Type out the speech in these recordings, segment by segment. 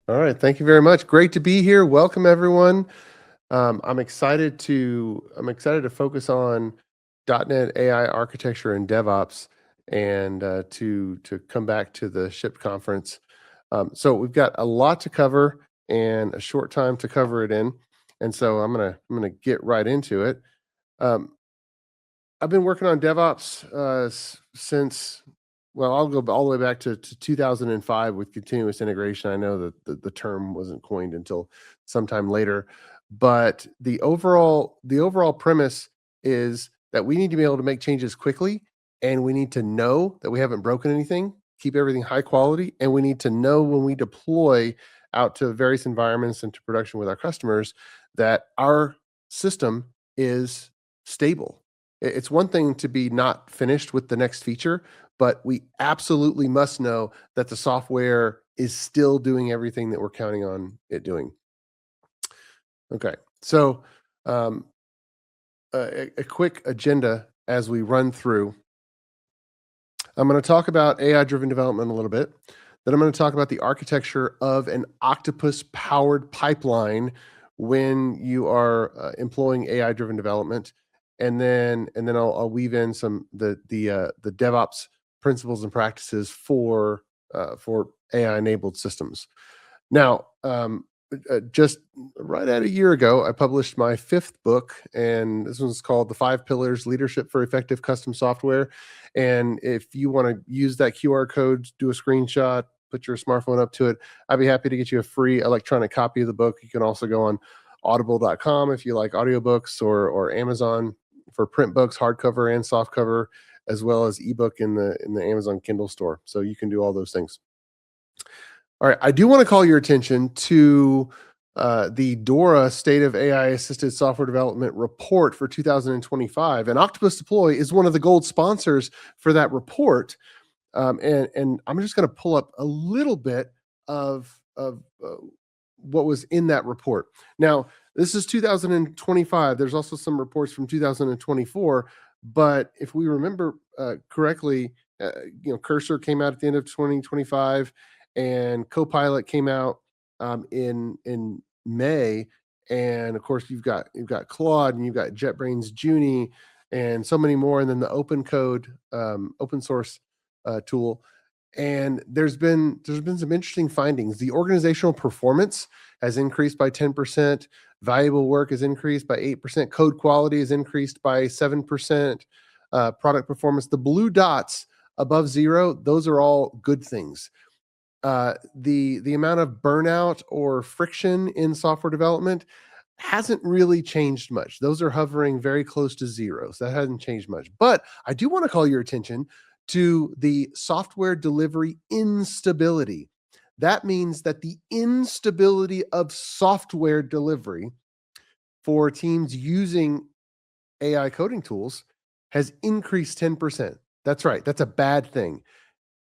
All right, thank you very much. Great to be here. Welcome everyone. I'm excited to focus on .NET AI architecture and DevOps, and to come back to the SHIP conference. So we've got a lot to cover and a short time to cover it in, and so I'm gonna get right into it. Um, I've been working on DevOps since, well, I'll go all the way back to 2005 with continuous integration. I know that the term wasn't coined until sometime later, but the overall premise is that we need to be able to make changes quickly, and we need to know that we haven't broken anything, keep everything high quality, and we need to know when we deploy out to various environments and to production with our customers that our system is stable. It's one thing to be not finished with the next feature, but we absolutely must know that the software is still doing everything that we're counting on it doing. Okay, so um, a quick agenda as we run through. I'm going to talk about AI driven development a little bit. Then I'm going to talk about the architecture of an Octopus powered pipeline when you are employing AI driven development. And then I'll weave in some the DevOps principles and practices for AI enabled systems. Now, just right at a year ago, I published my fifth book, and this one's called The Five Pillars Leadership for Effective Custom Software. And if you want to use that QR code, do a screenshot, put your smartphone up to it, I'd be happy to get you a free electronic copy of the book. You can also go on audible.com if you like audiobooks, or Amazon for print books, hardcover and softcover, as well as ebook in the Amazon Kindle store. So you can do all those things. All right, I do want to call your attention to the DORA State of AI Assisted Software Development report for 2025, and Octopus Deploy is one of the gold sponsors for that report. And I'm just going to pull up a little bit of what was in that report. Now, this is 2025. There's also some reports from 2024, but if we remember correctly, Cursor came out at the end of 2025, and Copilot came out in May, and of course you've got Claude, and you've got JetBrains Junie, and so many more, and then the open code, open source tool. And there's been some interesting findings. The organizational performance has increased by 10%. Valuable work has increased by 8%. Code quality has increased by 7%. Product performance, the blue dots above zero, those are all good things. The amount of burnout or friction in software development hasn't really changed much. Those are hovering very close to zero. So that hasn't changed much. But I do want to call your attention to the software delivery instability. That means that the instability of software delivery for teams using AI coding tools has increased 10%. That's right. That's a bad thing.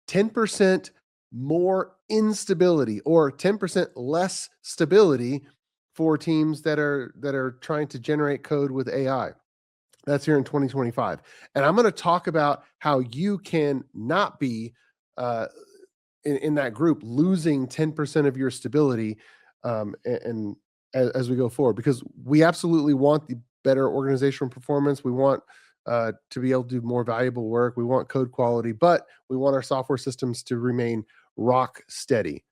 10% more instability, or 10% less stability for teams that are trying to generate code with AI. That's here in 2025. And I'm going to talk about how you can not be uh, in that group losing 10% of your stability, and as we go forward, because we absolutely want the better organizational performance. We want to be able to do more valuable work. We want code quality, but we want our software systems to remain rock steady.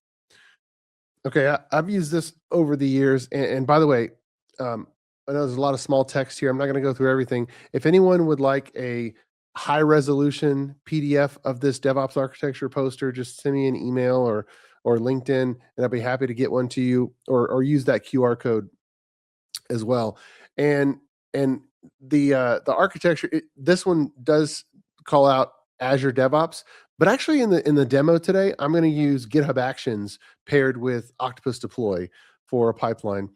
Okay, I've used this over the years, and by the way, I know there's a lot of small text here. I'm not going to go through everything. If anyone would like a high resolution PDF of this DevOps architecture poster, just send me an email or LinkedIn, and I'll be happy to get one to you, or use that QR code as well. And and the architecture, this one does call out Azure DevOps, but actually in the demo today, I'm going to use GitHub Actions paired with Octopus Deploy for a pipeline.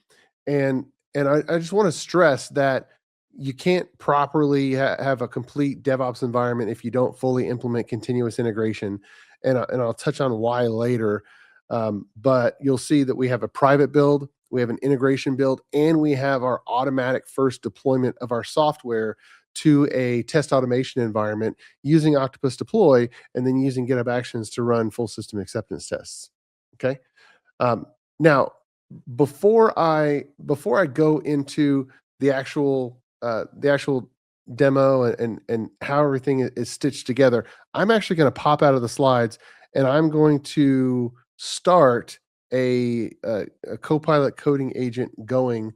And I just want to stress that you can't properly have a complete DevOps environment if you don't fully implement continuous integration. And I'll touch on why later. But you'll see that we have a private build, we have an integration build, and we have our automatic first deployment of our software to a test automation environment using Octopus Deploy, and then using GitHub Actions to run full system acceptance tests. Okay. Um, Now, before I go into the actual demo and how everything is stitched together, I'm actually going to pop out of the slides and I'm going to start a Copilot coding agent going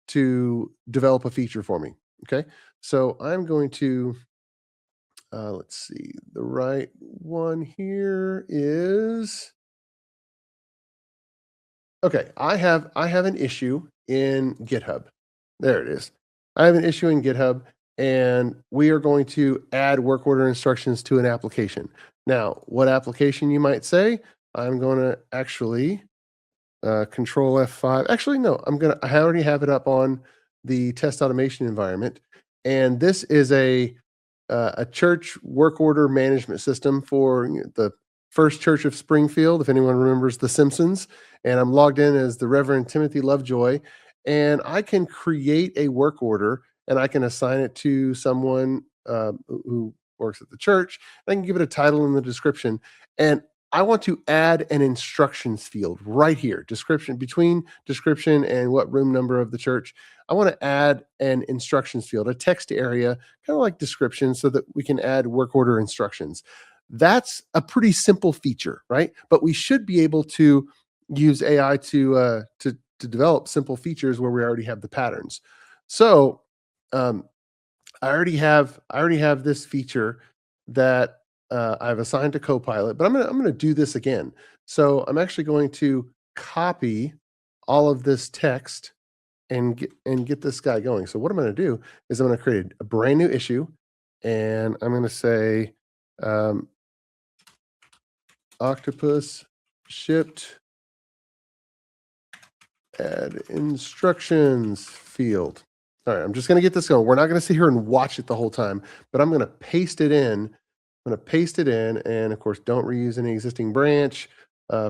to develop a feature for me. Okay, so I'm going to let's see, the right one here is okay. I have an issue in GitHub. There it is. I have an issue in GitHub, and we are going to add work order instructions to an application. Now, what application you might say? I'm going to actually Control F5. Actually, no, I already have it up on the test automation environment. And this is a church work order management system for the First Church of Springfield, if anyone remembers The Simpsons. And I'm logged in as the Reverend Timothy Lovejoy. And I can create a work order and I can assign it to someone who works at the church. I can give it a title in the description. And I want to add an instructions field right here, description between description and what room number of the church. I want to add an instructions field, a text area, kind of like description, so that we can add work order instructions. That's a pretty simple feature, right? But we should be able to use AI to develop simple features where we already have the patterns. So um, I already have this feature that I've assigned to Copilot, but I'm gonna do this again. So I'm actually going to copy all of this text and get this guy going. So what I'm gonna do is I'm gonna create a brand new issue, and I'm gonna say um, Octopus shipped add instructions field. All right, I'm just gonna get this going. We're not gonna sit here and watch it the whole time, but I'm gonna paste it in. I'm gonna paste it in, and of course, don't reuse any existing branch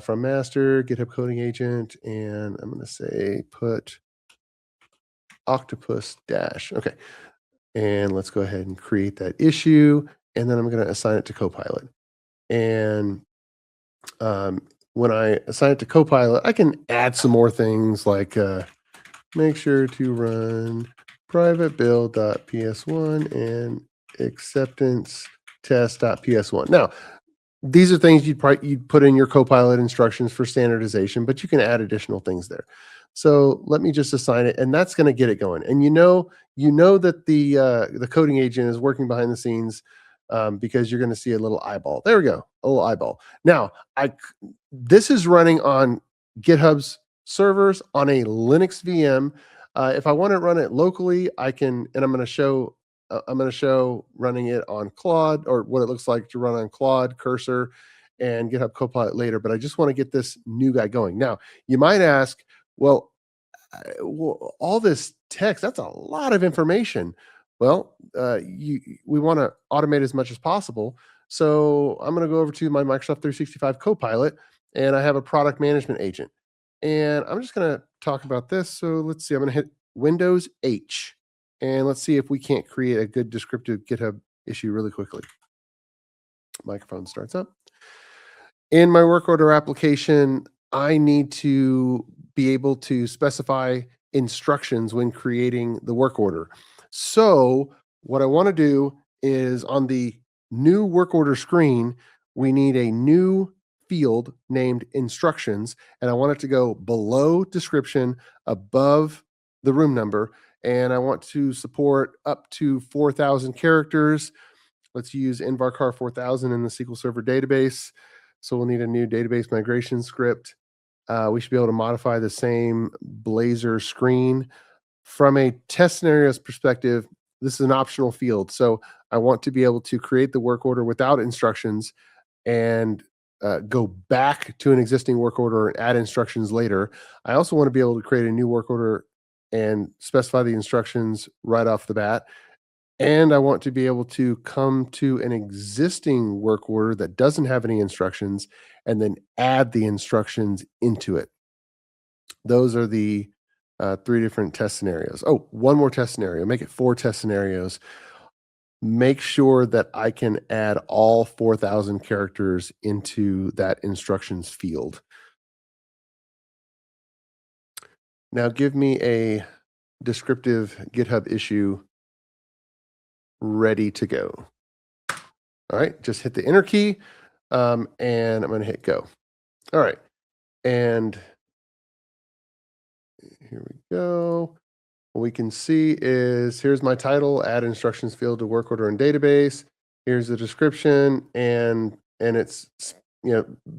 from master, GitHub coding agent, and I'm gonna say put octopus dash. Okay, and let's go ahead and create that issue, and then I'm gonna assign it to Copilot. And when I assign it to Copilot, I can add some more things like make sure to run private build.ps1 and acceptance test.ps1. Now, these are things you'd put in your Copilot instructions for standardization, but you can add additional things there. So let me just assign it, and that's going to get it going. And you know that the coding agent is working behind the scenes because you're going to see a little eyeball. There we go, a little eyeball. Now, this is running on GitHub's servers on a Linux VM. If I want to run it locally, I can, and I'm going to show running it on Claude, or what it looks like to run on Claude, Cursor, and GitHub Copilot later. But I just want to get this new guy going. Now, you might ask, well, all this text, that's a lot of information. Well, we want to automate as much as possible. So I'm going to go over to my Microsoft 365 Copilot, and I have a product management agent. And I'm just going to talk about this. So let's see, I'm going to hit Windows H, and let's see if we can't create a good descriptive GitHub issue really quickly. Microphone starts up. In my work order application, I need to be able to specify instructions when creating the work order. So what I want to do is on the new work order screen, we need a new field named instructions, and I want it to go below description, above the room number, and I want to support up to 4,000 characters. Let's use nvarchar 4000 in the SQL Server database. So we'll need a new database migration script. We should be able to modify the same Blazor screen. From a test scenarios perspective, this is an optional field. So I want to be able to create the work order without instructions and go back to an existing work order and add instructions later. I also want to be able to create a new work order and specify the instructions right off the bat. And I want to be able to come to an existing work order that doesn't have any instructions and then add the instructions into it. Those are the three different test scenarios. Oh, one more test scenario. Make it 4 test scenarios. Make sure that I can add all 4,000 characters into that instructions field. Now give me a descriptive GitHub issue ready to go. All right, just hit the enter key, and I'm going to hit go. All right, and here we go. What we can see is here's my title, add instructions field to work order and database. Here's the description, and it's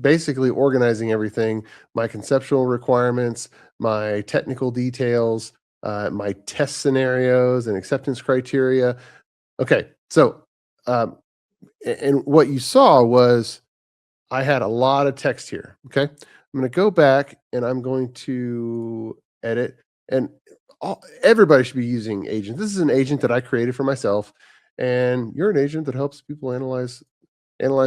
basically organizing everything, my conceptual requirements, my technical details, my test scenarios and acceptance criteria. Okay, so and what you saw was I had a lot of text here. Okay. I'm going to go back and I'm going to edit. And everybody should be using agents. This is an agent that I created for myself. And you're an agent that helps people analyze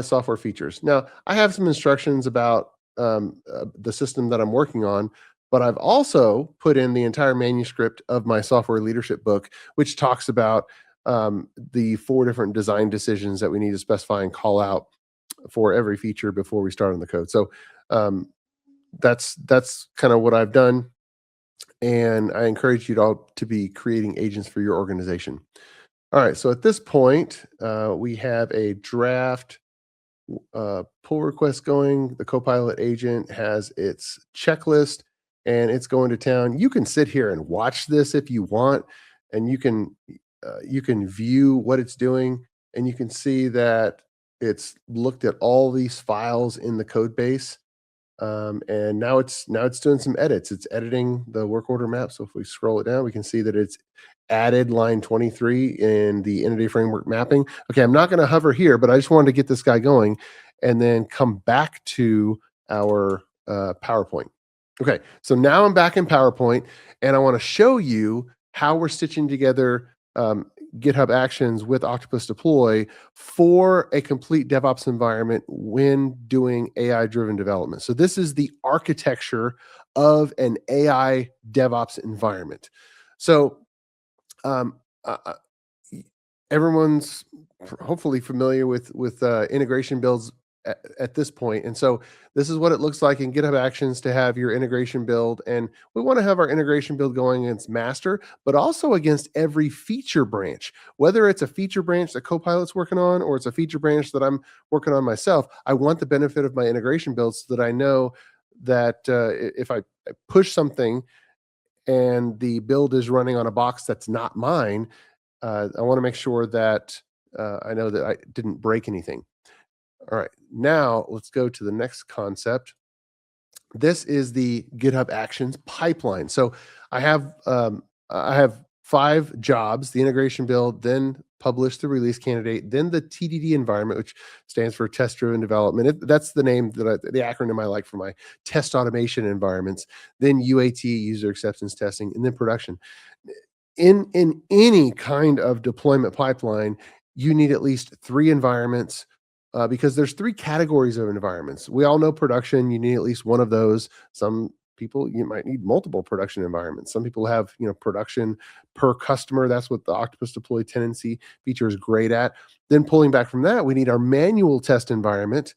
software features. Now, I have some instructions about the system that I'm working on, but I've also put in the entire manuscript of my software leadership book, which talks about the 4 different design decisions that we need to specify and call out for every feature before we start on the code. So that's kind of what I've done, and I encourage you all to be creating agents for your organization. All right, so at this point, we have a draft pull request going. The Copilot agent has its checklist, and it's going to town. You can sit here and watch this if you want, and you can view what it's doing, and you can see that it's looked at all these files in the code base, and now it's doing some edits. It's editing the work order map. So if we scroll it down, we can see that it's added line 23 in the entity framework mapping. Okay, I'm not going to hover here, but I just wanted to get this guy going and then come back to our PowerPoint. Okay, so now I'm back in PowerPoint, and I want to show you how we're stitching together GitHub Actions with Octopus Deploy for a complete DevOps environment when doing AI-driven development. So this is the architecture of an AI DevOps environment. So everyone's hopefully familiar with integration builds at this point. And so this is what it looks like in GitHub Actions to have your integration build. And we want to have our integration build going against master, but also against every feature branch, whether it's a feature branch that Copilot's working on, or it's a feature branch that I'm working on myself. I want the benefit of my integration build so that I know that if I push something and the build is running on a box that's not mine, I want to make sure that I know that I didn't break anything. All right, now let's go to the next concept. This is the GitHub Actions pipeline. So I have 5 jobs: the integration build, then publish the release candidate, then the TDD environment, which stands for test driven development. That's the name the acronym I like for my test automation environments. Then UAT, user acceptance testing, and then production. In any kind of deployment pipeline, you need at least 3 environments. Because there's 3 categories of environments. We all know production, you need at least one of those. Some people, you might need multiple production environments. Some people have, production per customer. That's what the Octopus Deploy Tenancy feature is great at. Then pulling back from that, we need our manual test environment.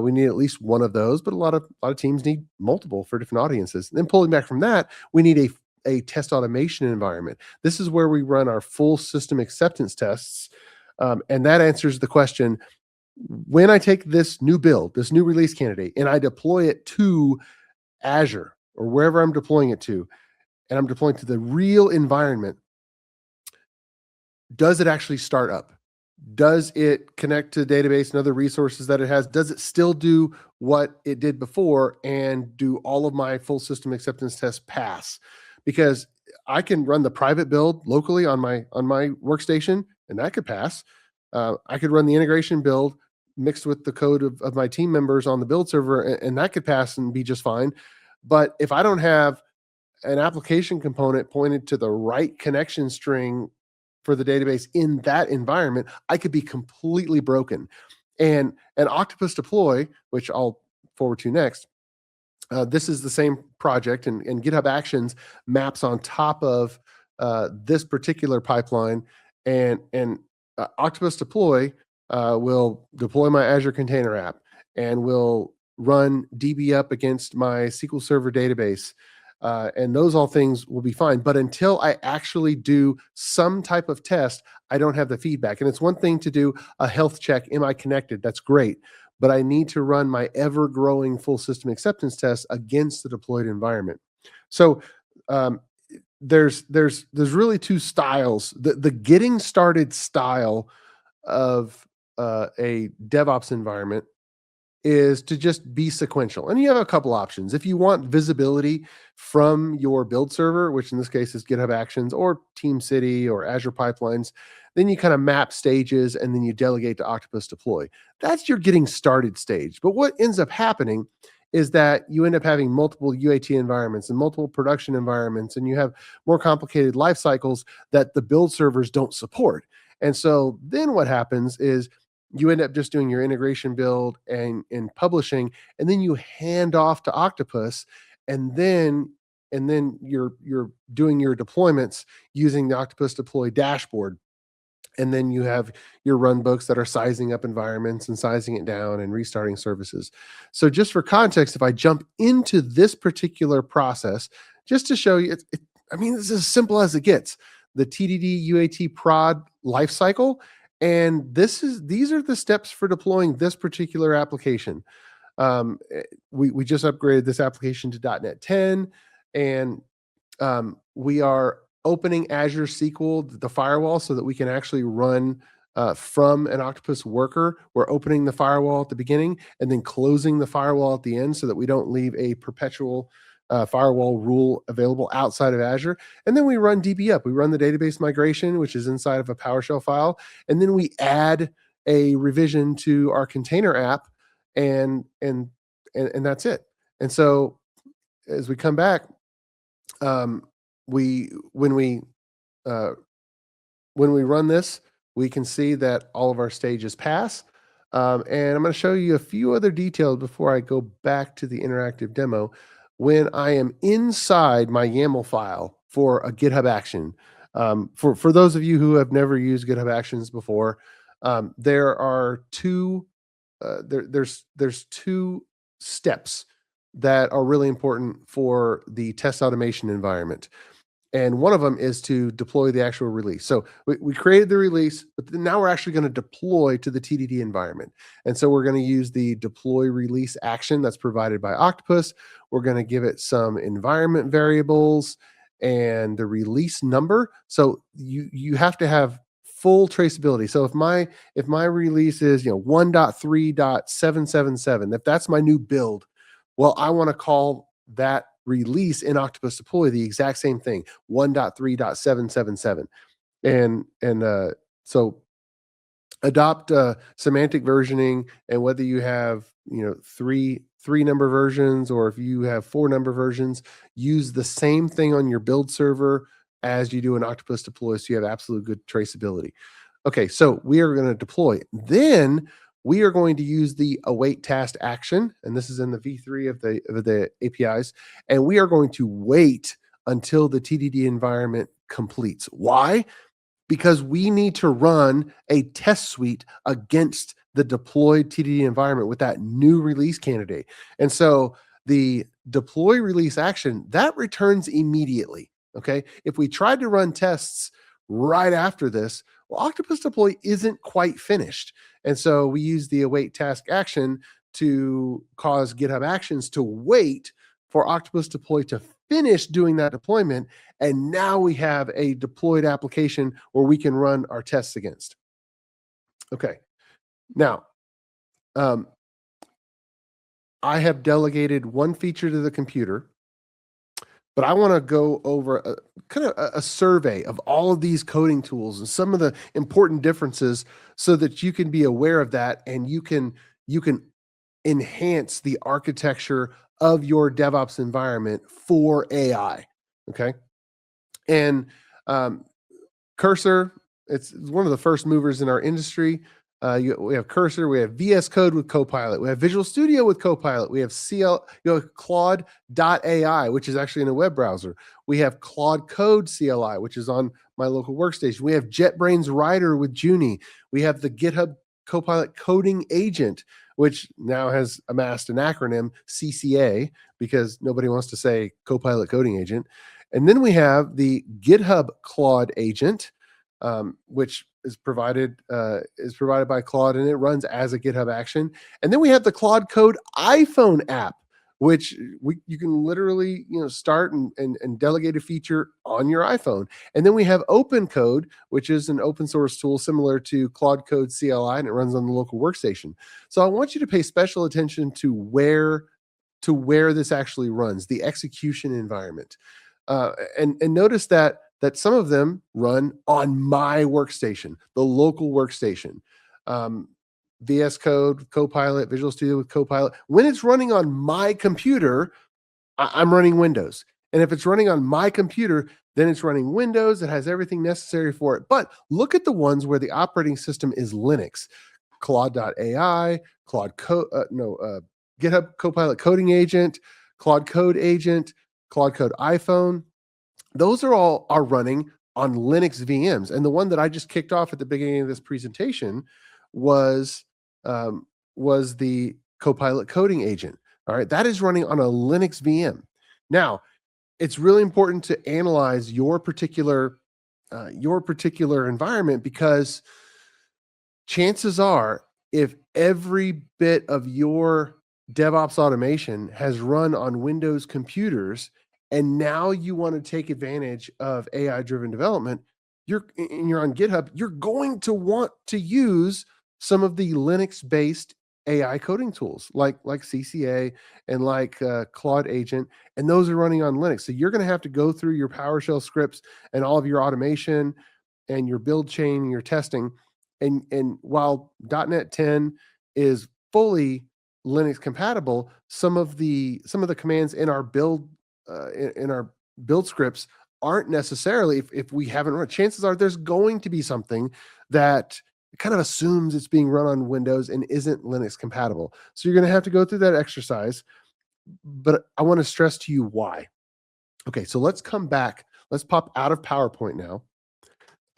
We need at least one of those, but a lot of teams need multiple for different audiences. Then pulling back from that, we need a test automation environment. This is where we run our full system acceptance tests. And that answers the question, when I take this new build, this new release candidate, and I deploy it to Azure or wherever I'm deploying it to, and I'm deploying to the real environment, does it actually start up? Does it connect to the database and other resources that it has? Does it still do what it did before, and do all of my full system acceptance tests pass? Because I can run the private build locally on my workstation, and that could pass. I could run the integration build mixed with the code of my team members on the build server, and that could pass and be just fine. But if I don't have an application component pointed to the right connection string for the database in that environment, I could be completely broken. And an Octopus Deploy, which I'll forward to next, this is the same project, and GitHub Actions maps on top of this particular pipeline, and Octopus Deploy will deploy my Azure Container App and will run DB up against my SQL Server database. and those all things will be fine. But until I actually do some type of test, I don't have the feedback. And it's one thing to do a health check. Am I connected? That's great. But I need to run my ever growing full system acceptance test against the deployed environment. So um, there's really two styles. The getting started style of a DevOps environment is to just be sequential. And you have a couple options. If you want visibility from your build server, which in this case is GitHub Actions or TeamCity or Azure Pipelines, then you kind of map stages and then you delegate to Octopus deploy. That's your getting started stage. But what ends up happening is that you end up having multiple UAT environments and multiple production environments, and you have more complicated life cycles that the build servers don't support. And so then what happens is you end up just doing your integration build and publishing, and then you hand off to Octopus, and then you're doing your deployments using the Octopus deploy dashboard. And then you have your run books that are sizing up environments and sizing it down and restarting services. So just for context, if I jump into this particular process, just to show you, I mean, it's as simple as it gets. The TDD UAT prod lifecycle, and these are the steps for deploying this particular application. We just upgraded this application to .NET 10, and we are opening Azure SQL, the firewall, so that we can actually run from an Octopus worker. We're opening the firewall at the beginning and then closing the firewall at the end so that we don't leave a perpetual firewall rule available outside of Azure. And then we run DB up. We run the database migration, which is inside of a PowerShell file. And then we add a revision to our container app, and that's it. And so as we come back, when we run this, we can see that all of our stages pass. And I'm going to show you a few other details before I go back to the interactive demo. When I am inside my YAML file for a GitHub action, for those of you who have never used GitHub Actions before, there are two there's two steps that are really important for the test automation environment. And one of them is to deploy the actual release. So we created the release, but now we're actually going to deploy to the TDD environment. And so we're going to use the deploy release action that's provided by Octopus. We're going to give it some environment variables and the release number. So you have to have full traceability. So if my release is 1.3.777, if that's my new build, well, I want to call that release in Octopus deploy the exact same thing, 1.3.777. And so adopt semantic versioning, and whether you have three number versions or if you have 4 number versions, use the same thing on your build server as you do an Octopus deploy, so you have absolute good traceability. Okay, so we are going to deploy. Then we are going to use the await task action, and this is in the V3 of the APIs, and we are going to wait until the TDD environment completes. Why? Because we need to run a test suite against the deployed TDD environment with that new release candidate. And so the deploy release action, that returns immediately, okay? If we tried to run tests right after this, well, Octopus deploy isn't quite finished. And so we use the await task action to cause GitHub Actions to wait for Octopus deploy to finish doing that deployment. And now we have a deployed application where we can run our tests against. Okay. Now, I have delegated one feature to the computer, but I want to go over a survey of all of these coding tools and some of the important differences so that you can be aware of that and you can enhance the architecture of your DevOps environment for AI. Okay. And Cursor, it's one of the first movers in our industry. We have Cursor, we have VS Code with Copilot, we have Visual Studio with Copilot, we have Claude.ai, which is actually in a web browser. We have Claude Code CLI, which is on my local workstation. We have JetBrains Writer with Junie. We have the GitHub Copilot Coding Agent. which now has amassed an acronym, CCA, because nobody wants to say Copilot Coding Agent. And then we have the GitHub Claude agent, which is provided by Claude, and it runs as a GitHub action. And then we have the Claude Code iPhone app, which you can literally start and delegate a feature on your iPhone. And then we have Open Code, which is an open source tool similar to Claude Code CLI, and it runs on the local workstation. So I want you to pay special attention to where this actually runs, the execution environment. And notice that some of them run on my workstation, the local workstation. VS Code with Copilot, Visual Studio with Copilot. When it's running on my computer, I'm running Windows. And if it's running on my computer, then it's running Windows. It has everything necessary for it. But look at the ones where the operating system is Linux. Claude.ai, GitHub Copilot Coding Agent, Claude Code Agent, Claude Code iPhone. Those are running on Linux VMs. And the one that I just kicked off at the beginning of this presentation was the Copilot Coding Agent. All right, that is running on a Linux VM. Now, it's really important to analyze your particular environment, because chances are, if every bit of your DevOps automation has run on Windows computers, and now you want to take advantage of AI-driven development, you're on GitHub, you're going to want to use some of the Linux-based AI coding tools like CCA and like Claude Agent, and those are running on Linux. So you're going to have to go through your PowerShell scripts and all of your automation and your build chain and your testing. And while .NET 10 is fully Linux compatible, some of the commands in our build scripts aren't necessarily, if we haven't run. Chances are there's going to be something that kind of assumes it's being run on Windows and isn't Linux compatible. So you're going to have to go through that exercise, but I want to stress to you why. Okay, so let's come back. Let's pop out of PowerPoint now,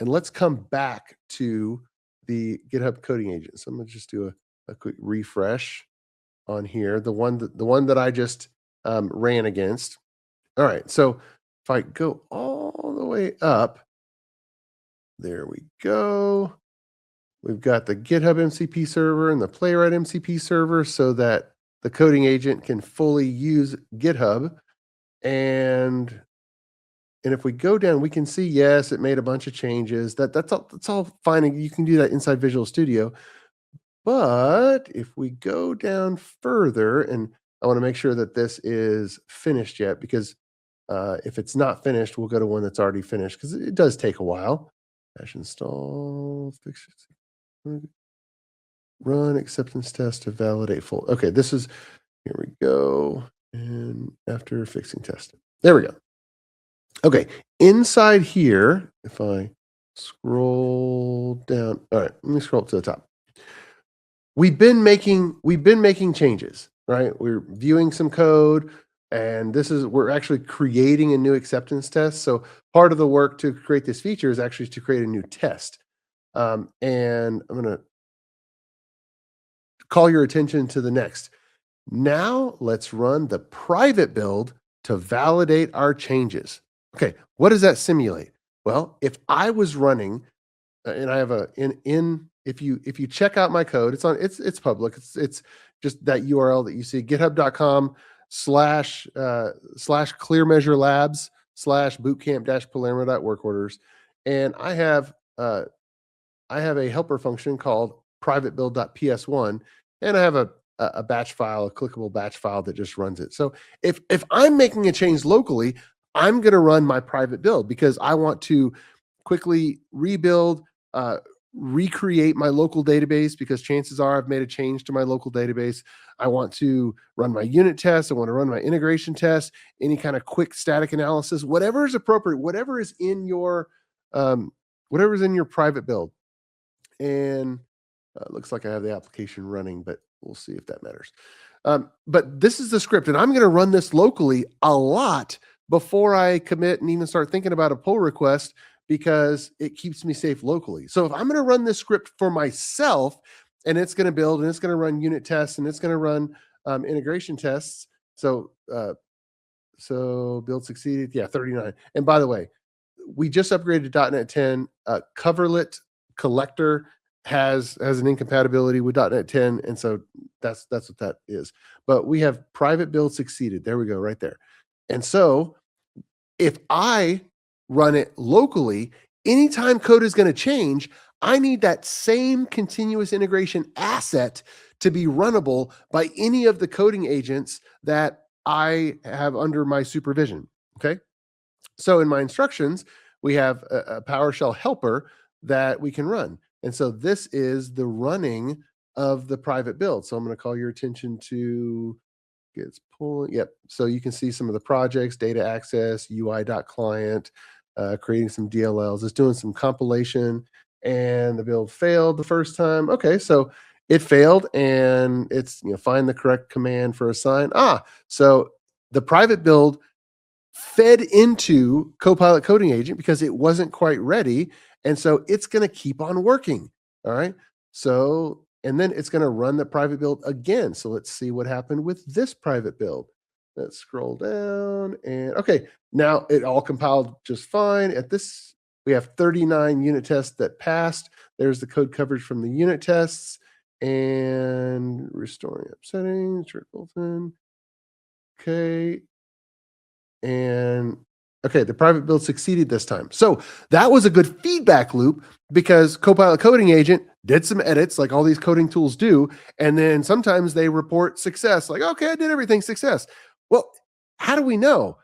and let's come back to the GitHub Coding Agent. So I'm going to just do a quick refresh on here, the one that I just ran against. All right, so if I go all the way up, there we go. We've got the GitHub MCP server and the Playwright MCP server so that the coding agent can fully use GitHub. And if we go down, we can see, yes, it made a bunch of changes. That's all fine. And you can do that inside Visual Studio. But if we go down further, and I want to make sure that this is finished yet, because if it's not finished, we'll go to one that's already finished, because it does take a while. Dash install, fix it. Run acceptance test to validate full. Okay, here we go. And after fixing test, there we go. Okay, inside here, if I scroll down, all right, let me scroll up to the top. We've been making changes, right? We're viewing some code, and we're actually creating a new acceptance test. So part of the work to create this feature is actually to create a new test. And I'm going to call your attention to the next. Now let's run the private build to validate our changes. Okay, what does that simulate? Well, if I was running, and I have if you check out my code, it's public. It's just that URL that you see, github.com/clearmeasurelabs/bootcamp-palermo.workorders, and I have a helper function called private build.ps1, and I have a batch file, a clickable batch file that just runs it. So if I'm making a change locally, I'm going to run my private build because I want to quickly rebuild, recreate my local database, because chances are I've made a change to my local database. I want to run my unit tests. I want to run my integration tests, any kind of quick static analysis, whatever is appropriate, whatever is in your private build. And looks like I have the application running, but we'll see if that matters. But this is the script, and I'm going to run this locally a lot before I commit and even start thinking about a pull request, because it keeps me safe locally. So if I'm going to run this script for myself, and it's going to build, and it's going to run unit tests, and it's going to run integration tests. So build succeeded. Yeah, 39. And by the way, we just upgraded to .NET 10. Coverlet collector has an incompatibility with .NET 10, and so that's what that is. But we have private build succeeded. There we go, right there. And so if I run it locally, anytime code is going to change, I need that same continuous integration asset to be runnable by any of the coding agents that I have under my supervision. Okay. So in my instructions, we have a PowerShell helper that we can run. And so this is the running of the private build. So I'm going to call your attention to it's pulling. Yep. So you can see some of the projects, data access, UI.client, creating some DLLs. It's doing some compilation, and the build failed the first time. Okay, so it failed, and it's find the correct command for assign. So the private build fed into Copilot Coding Agent because it wasn't quite ready, and so it's going to keep on working. All right. So and then it's going to run the private build again. So let's see what happened with this private build. Let's scroll down, and okay, now it all compiled just fine. At this, we have 39 unit tests that passed. There's the code coverage from the unit tests, and restoring up settings, Bolton. Okay, and okay, the private build succeeded this time. So that was a good feedback loop because Copilot Coding Agent did some edits like all these coding tools do. And then sometimes they report success, like, okay, I did everything success. Well, how do we know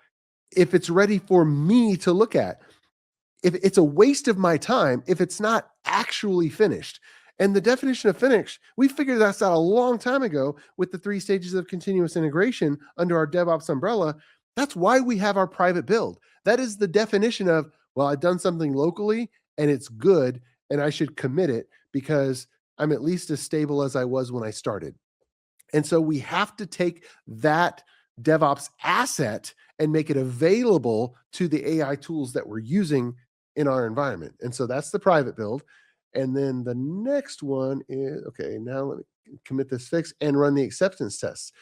if it's ready for me to look at? If it's a waste of my time, if it's not actually finished. And the definition of finished, we figured that out a long time ago with the 3 stages of continuous integration under our DevOps umbrella. That's why we have our private build. That is the definition of, well, I've done something locally and it's good and I should commit it because I'm at least as stable as I was when I started. And so we have to take that DevOps asset and make it available to the AI tools that we're using in our environment. And so that's the private build. And then the next one is, okay, now let me commit this fix and run the acceptance tests.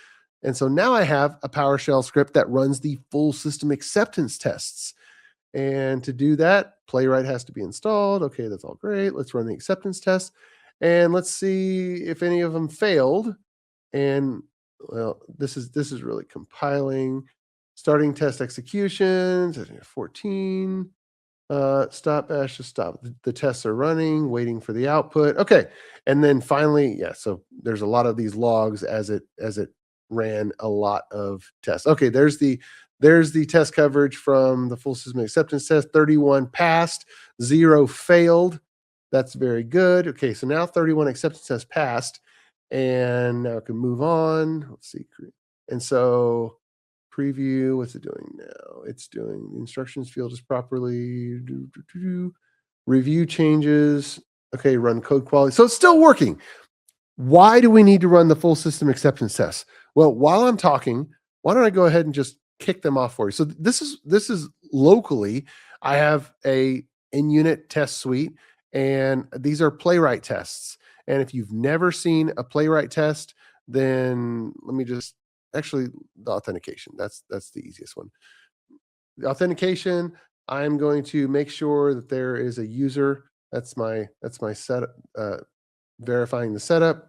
And so now I have a PowerShell script that runs the full system acceptance tests. And to do that, Playwright has to be installed. Okay, that's all great. Let's run the acceptance test. And let's see if any of them failed. And well, this is really compiling. Starting test executions, 14. Stop bash to stop. The tests are running, waiting for the output. Okay. And then finally, yeah, so there's a lot of these logs as it ran a lot of tests. Okay, there's the test coverage from the full system acceptance test. 31 passed, 0 failed. That's very good. Okay, so now 31 acceptance tests passed, and now I can move on. Let's see. And so preview, what's it doing now? It's doing the instructions field is properly. Review changes. Okay, run code quality. So it's still working. Why do we need to run the full system acceptance test? Well, while I'm talking, why don't I go ahead and just kick them off for you? So this is locally. I have a in-unit test suite, and these are Playwright tests. And if you've never seen a Playwright test, then let me just actually the authentication. That's the easiest one. The authentication. I'm going to make sure that there is a user. That's my setup. Verifying the setup.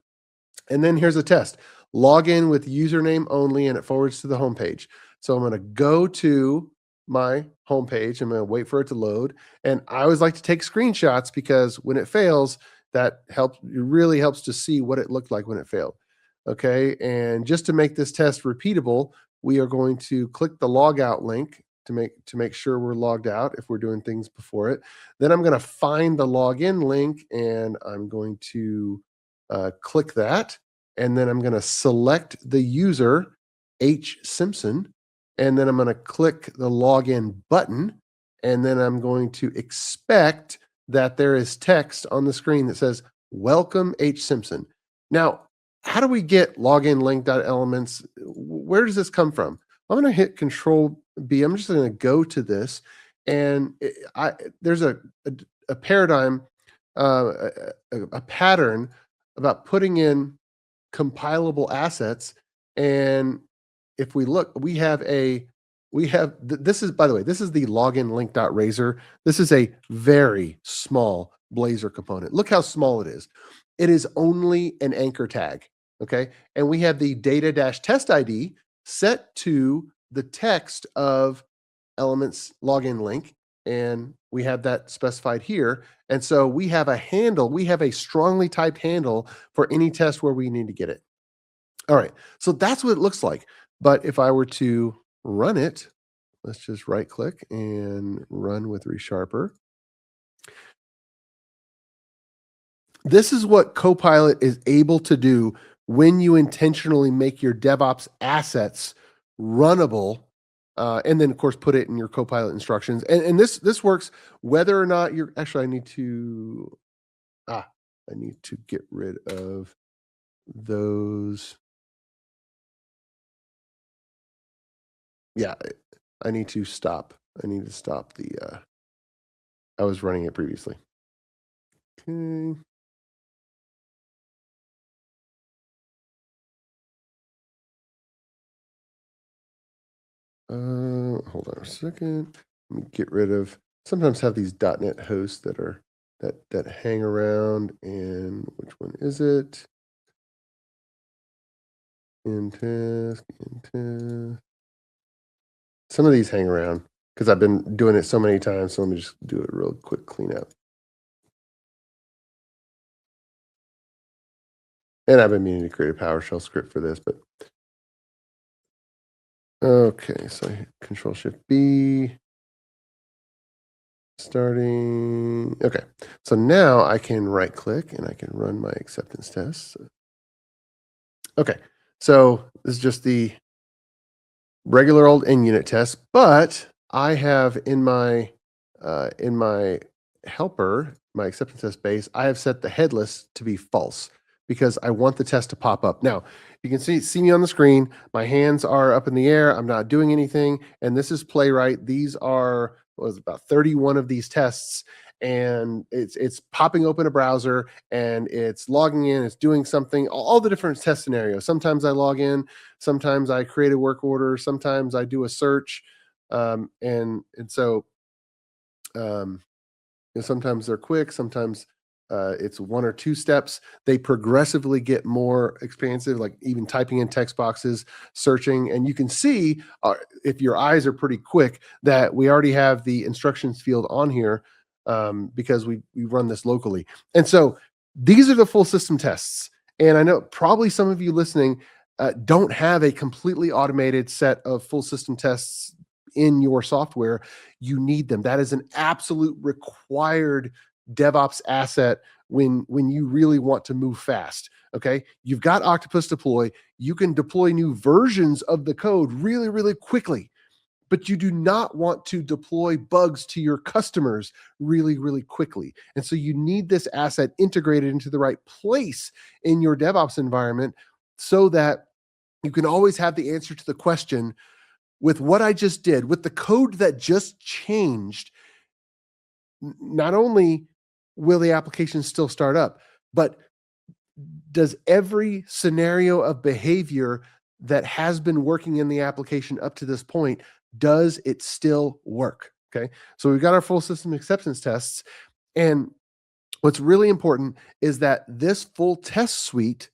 And then here's a test. Log in with username only, and it forwards to the home page. So I'm going to go to my home page. I'm going to wait for it to load. And I always like to take screenshots because when it fails, that helps. It really helps to see what it looked like when it failed. Okay. And just to make this test repeatable, we are going to click the logout link to make sure we're logged out if we're doing things before it. Then I'm going to find the login link, and I'm going to click that. And then I'm going to select the user, H. Simpson. And then I'm going to click the login button. And then I'm going to expect that there is text on the screen that says, welcome, H. Simpson. Now, how do we get login link.elements? Where does this come from? I'm going to hit Control B. I'm just going to go to this, and there's a paradigm, a pattern about putting in compilable assets. And if we look, this is, by the way, this is the login link.razor. This is a very small Blazor component. Look how small it is. It is only an anchor tag. Okay. And we have the data-test ID set to the text of elements login link. And we have that specified here. And so we have a handle, we have a strongly typed handle for any test where we need to get it. All right, so that's what it looks like. But if I were to run it, let's just right click and run with ReSharper. This is what Copilot is able to do when you intentionally make your DevOps assets runnable, and then of course put it in your Copilot instructions. And this works whether or not you're actually. I need to get rid of those. Yeah, I need to stop. I need to stop the. I was running it previously. Okay. Hold on a second. Let me get rid of. Sometimes have these .NET hosts that hang around. And which one is it? In task. Some of these hang around because I've been doing it so many times. So let me just do a real quick cleanup. And I've been meaning to create a PowerShell script for this, but okay. So I hit Control-Shift-B. Starting. Okay. So now I can right click and I can run my acceptance tests. Okay. So this is just the regular old in-unit test, but I have in my helper, my acceptance test base, I have set the headless to be false because I want the test to pop up. Now, you can see me on the screen. My hands are up in the air. I'm not doing anything. And this is Playwright. These are about 31 of these tests. And it's popping open a browser and it's logging in, it's doing something, all the different test scenarios. Sometimes I log in, sometimes I create a work order, sometimes I do a search. And so sometimes they're quick, sometimes it's one or two steps. They progressively get more expansive, like even typing in text boxes, searching. And you can see if your eyes are pretty quick that we already have the instructions field on here because we run this locally. And so these are the full system tests. And I know probably some of you listening don't have a completely automated set of full system tests in your software. You need them. That is an absolute required DevOps asset when you really want to move fast. Okay, you've got Octopus deploy. You can deploy new versions of the code really, really quickly, but you do not want to deploy bugs to your customers really, really quickly. And so you need this asset integrated into the right place in your DevOps environment so that you can always have the answer to the question, with what I just did, with the code that just changed, not only will the application still start up, but does every scenario of behavior that has been working in the application up to this point, does it still work? Okay, so we've got our full system acceptance tests. And what's really important is that this full test suite,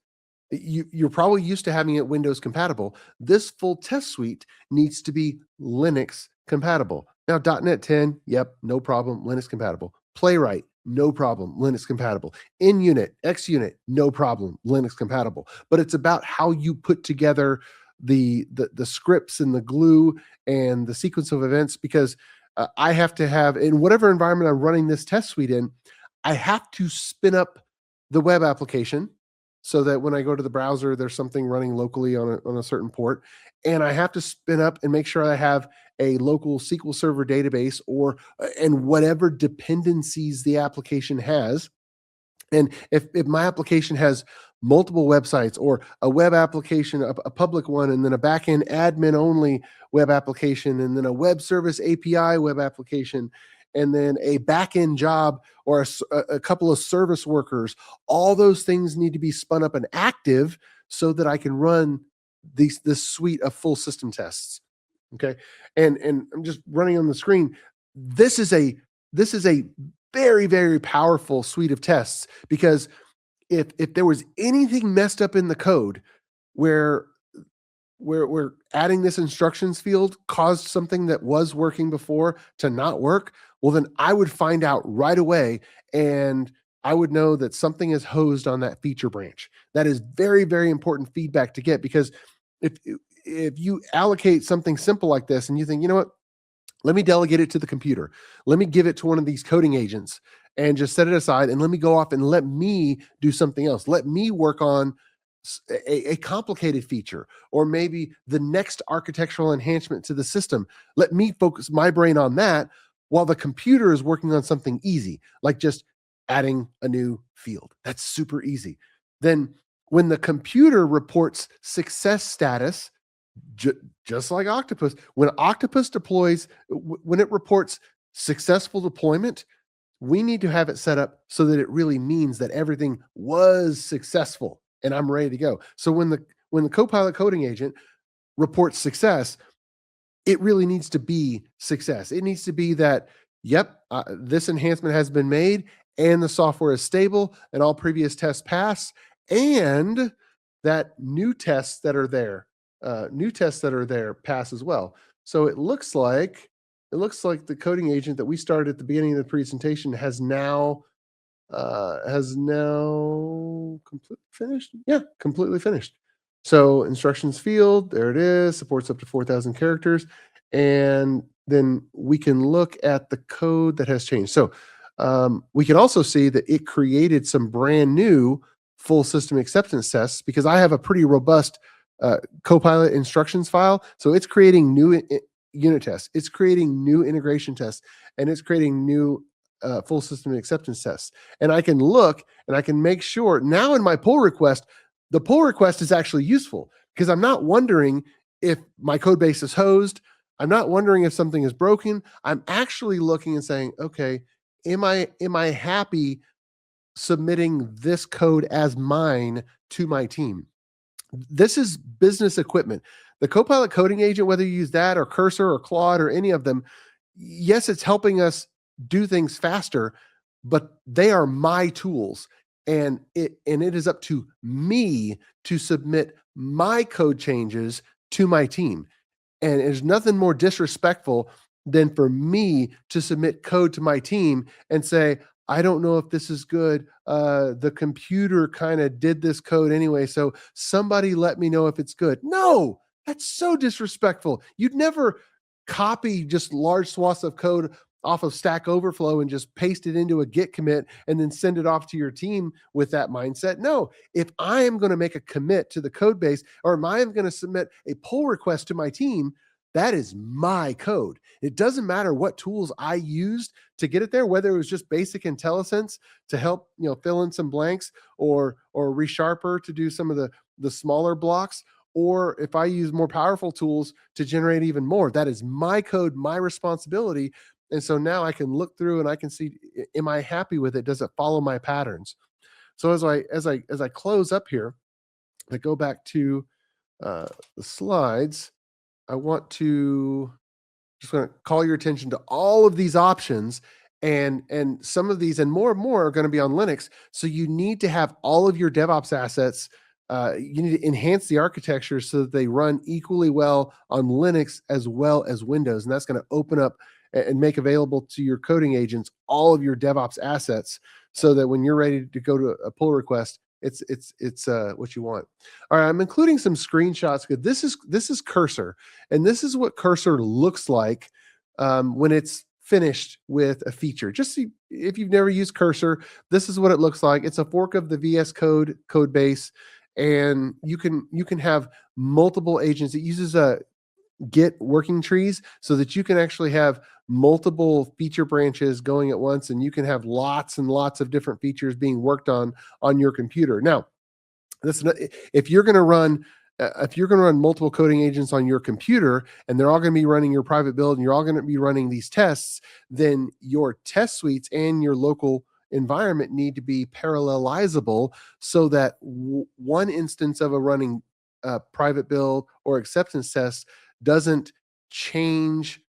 you're probably used to having it Windows compatible. This full test suite needs to be Linux compatible. Now, .NET 10, yep, no problem, Linux compatible. Playwright, no problem, Linux compatible. In-unit, X-unit, no problem, Linux compatible. But it's about how you put together the scripts and the glue and the sequence of events, because I have to have, in whatever environment I'm running this test suite in, I have to spin up the web application so that when I go to the browser, there's something running locally on a certain port. And I have to spin up and make sure I have a local SQL Server database and whatever dependencies the application has. And if my application has multiple websites or a web application, a public one, and then a backend admin only web application, and then a web service API web application, and then a back-end job or a couple of service workers. All those things need to be spun up and active so that I can run this suite of full system tests. Okay. And I'm just running on the screen. This is a very, very powerful suite of tests, because if there was anything messed up in the code where adding this instructions field caused something that was working before to not work, well, then I would find out right away, and I would know that something is hosed on that feature branch. That is very, very important feedback to get, because if you allocate something simple like this and you think, you know what, let me delegate it to the computer. Let me give it to one of these coding agents and just set it aside, and let me go off and let me do something else. Let me work on a complicated feature, or maybe the next architectural enhancement to the system. Let me focus my brain on that while the computer is working on something easy, like just adding a new field. That's super easy. Then when the computer reports success status, just like Octopus, when Octopus deploys, when it reports successful deployment, we need to have it set up so that it really means that everything was successful and I'm ready to go. So when the Copilot coding agent reports success, it really needs to be success. It needs to be that, yep, this enhancement has been made and the software is stable and all previous tests pass, and that new tests that are there pass as well. So it looks like the coding agent that we started at the beginning of the presentation has now completely finished. Yeah, completely finished. So instructions field, there it is, supports up to 4,000 characters. And then we can look at the code that has changed. So we can also see that it created some brand new full system acceptance tests, because I have a pretty robust Copilot instructions file. So it's creating new unit tests, it's creating new integration tests, and it's creating new full system acceptance tests. And I can look and I can make sure now in my pull request, the pull request is actually useful, because I'm not wondering if my code base is hosed. I'm not wondering if something is broken. I'm actually looking and saying, okay, am I happy submitting this code as mine to my team? This is business equipment. The Copilot coding agent, whether you use that or Cursor or Claude or any of them, yes, it's helping us do things faster, but they are my tools, and it is up to me to submit my code changes to my team. And there's nothing more disrespectful than for me to submit code to my team and say, I don't know if this is good. The computer kind of did this code anyway, so somebody let me know if it's good. No, that's so disrespectful. You'd never copy just large swaths of code off of Stack Overflow and just paste it into a Git commit and then send it off to your team with that mindset. No, if I am going to make a commit to the code base, or if I am going to submit a pull request to my team, that is my code. It doesn't matter what tools I used to get it there, whether it was just basic IntelliSense to help, fill in some blanks, or ReSharper to do some of the smaller blocks, or if I use more powerful tools to generate even more. That is my code, my responsibility. And so now I can look through and I can see, am I happy with it? Does it follow my patterns? So as I close up here, I go back to the slides. I want to call your attention to all of these options, and some of these and more are going to be on Linux. So you need to have all of your DevOps assets. You need to enhance the architecture so that they run equally well on Linux as well as Windows, and that's going to open up and make available to your coding agents all of your DevOps assets, so that when you're ready to go to a pull request, it's what you want. All right, I'm including some screenshots, because this is Cursor, and this is what Cursor looks like when it's finished with a feature. Just see, if you've never used Cursor, this is what it looks like. It's a fork of the VS Code code base, and you can have multiple agents. It uses a Git working trees so that you can actually have multiple feature branches going at once, and you can have lots and lots of different features being worked on your computer. Now, if you're going to run if you're going to run multiple coding agents on your computer and they're all going to be running your private build and you're all going to be running these tests, then your test suites and your local environment need to be parallelizable so that one instance of a running private build or acceptance test doesn't change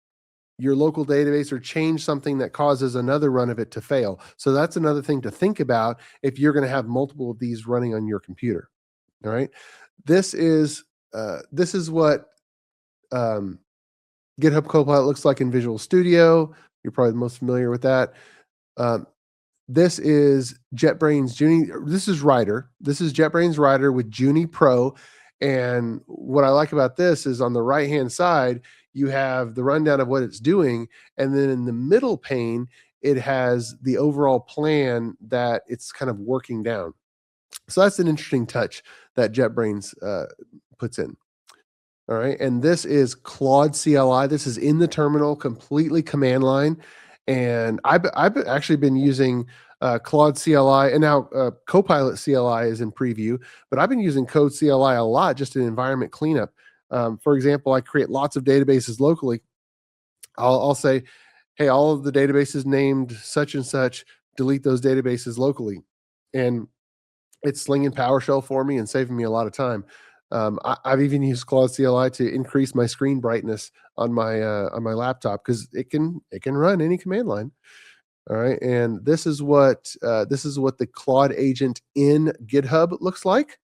your local database or change something that causes another run of it to fail. So that's another thing to think about if you're going to have multiple of these running on your computer. All right. This is what GitHub Copilot looks like in Visual Studio. You're probably most familiar with that. This is JetBrains Junie. This is Rider. This is JetBrains Rider with Junie Pro. And what I like about this is on the right-hand side, you have the rundown of what it's doing. And then in the middle pane, it has the overall plan that it's kind of working down. So that's an interesting touch that JetBrains puts in. All right. And this is Claude CLI. This is in the terminal, completely command line. And I've actually been using Claude CLI, and now Copilot CLI is in preview, but I've been using Code CLI a lot just in environment cleanup. For example, I create lots of databases locally. I'll say, hey, all of the databases named such and such, delete those databases locally. And it's slinging PowerShell for me and saving me a lot of time. I've even used Claude CLI to increase my screen brightness on my laptop because it can run any command line. All right, and this is what the Claude agent in GitHub looks like.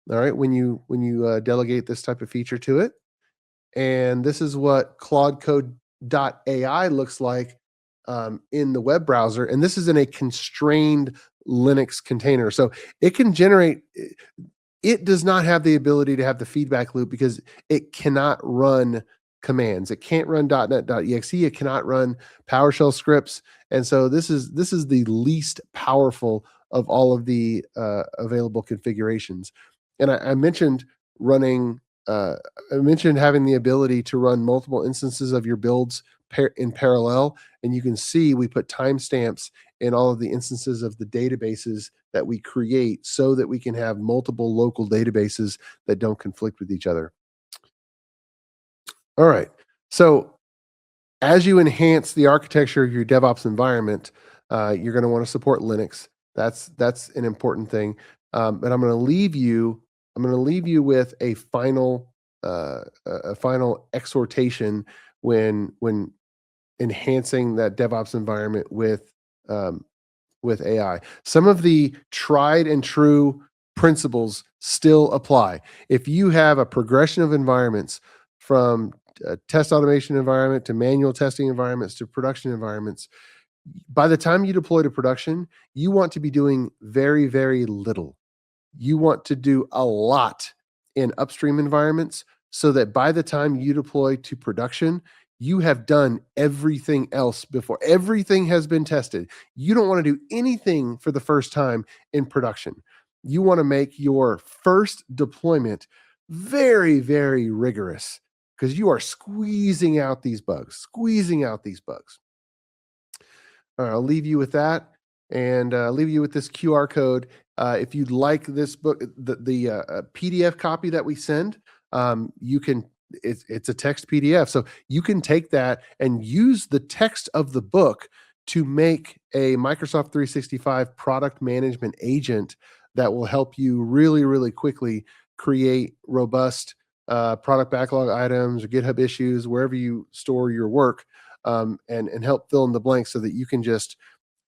All right, when you delegate this type of feature to it, and this is what Claude Code.ai looks like in the web browser, and this is in a constrained Linux container, so it can generate. It does not have the ability to have the feedback loop because it cannot run commands. It can't run .NET.exe. It cannot run PowerShell scripts. And so this is the least powerful of all of the available configurations. And I mentioned running. I mentioned having the ability to run multiple instances of your builds in parallel. And you can see we put timestamps in all of the instances of the databases that we create so that we can have multiple local databases that don't conflict with each other. All right. So as you enhance the architecture of your DevOps environment, you're going to want to support Linux. That's an important thing. But I'm going to leave you with a final exhortation when enhancing that DevOps environment with AI. Some of the tried and true principles still apply. If you have a progression of environments from a test automation environment to manual testing environments to production environments, by the time you deploy to production, you want to be doing very, very little. You want to do a lot in upstream environments so that by the time you deploy to production, you have done everything else before. Everything has been tested. You don't want to do anything for the first time in production. You want to make your first deployment very, very rigorous because you are squeezing out these bugs. All right, I'll leave you with that and leave you with this QR code. If you'd like this book, the PDF copy that we send, you can. It's a text PDF, so you can take that and use the text of the book to make a Microsoft 365 product management agent that will help you really, really quickly create robust product backlog items or GitHub issues, wherever you store your work, and help fill in the blanks so that you can just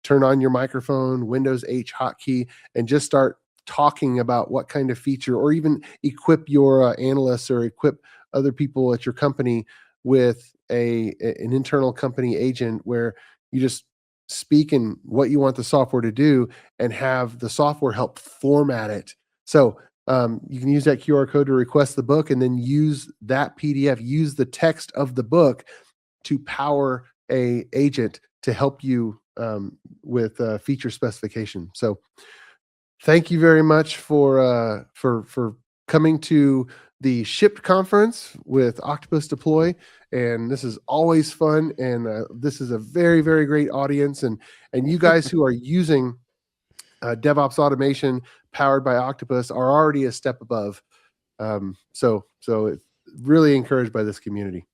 turn on your microphone, Windows H hotkey, and just start talking about what kind of feature, or even equip your analysts or equip other people at your company with an internal company agent where you just speak in what you want the software to do and have the software help format it. So you can use that QR code to request the book and then use that PDF, use the text of the book to power a agent to help you with feature specification. So thank you very much for coming to the Shipped conference with Octopus Deploy, and this is always fun. And this is a very, very great audience, and you guys who are using DevOps automation powered by Octopus are already a step above. So really encouraged by this community.